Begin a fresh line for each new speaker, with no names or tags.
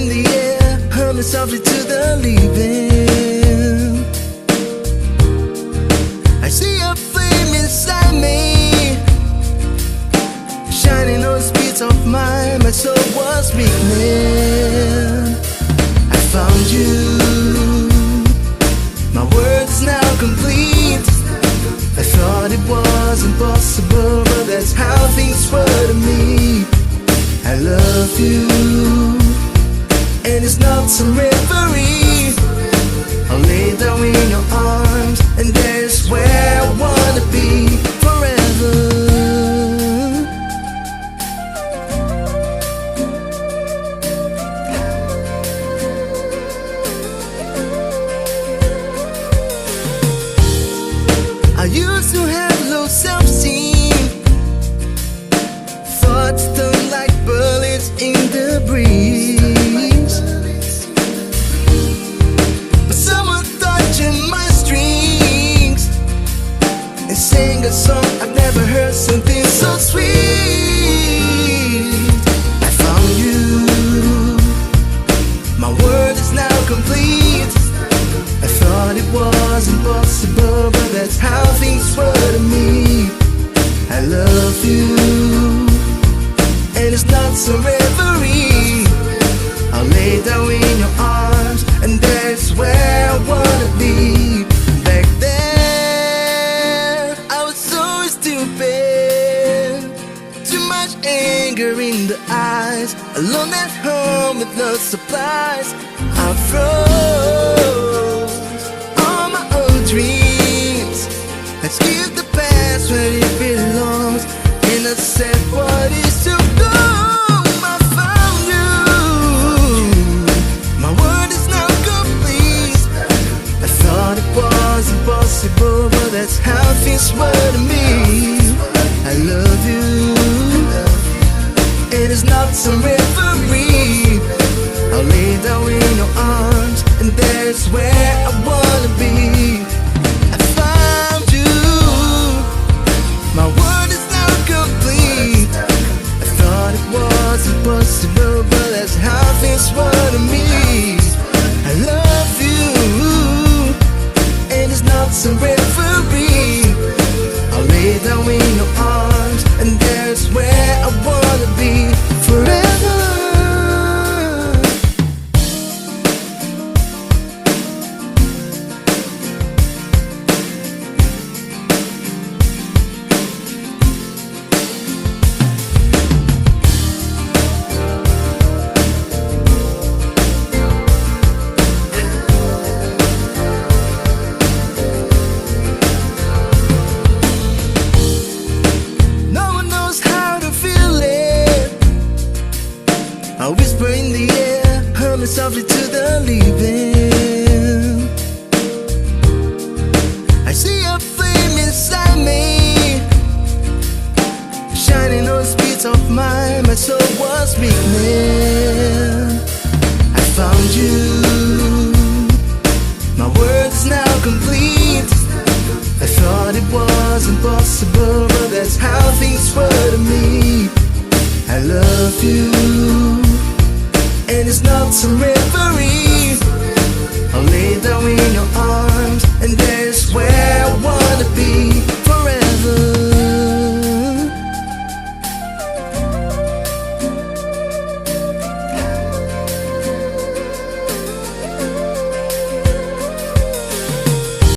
in the air, humming softly to the leaving. I see a flame inside me, shining on the speeds of mine. My soul was weakening. I found you, my words now complete. I thought it was impossible, but that's how things were to me. I love you, and it's not some reverie. I'll lay down in your arms, and there's where I wanna be forever. I used to have low self-esteem, thoughts stung like bullets in the breeze. But someone touching my strings and sang a song I've never heard, something so sweet. I found you, my world is now complete. I thought it was impossible, but that's how things were to me. I love you, and it's not some reverie. I'll lay down in your arms, and that's where I wanna be. Back then, I was so stupid, too much anger in the eyes, alone at home with no supplies. I froze all my own dreams. Let's give the past where it belongs, and I said what is to go. I found you, my world is now complete. I thought it was impossible, but that's how things were to me. I love you, and it's not some reverie. I'll lay down in your arms, and that's where I wanna be. I found you, my world is now complete. I thought it was impossible, but that's how things were to me. I love you, and it's not some reverie. I'll lay down in your arms, and that's where I wanna be forever. I whisper in the air, humming softly to the leaving. I see a flame inside me, shining on the speeds of mine. My soul was weakening. I found you, my words now complete. I thought it was impossible, but that's how things were to me. I love you, and it's not some reverie. I'll lay down in your arms, and that's where I wanna be.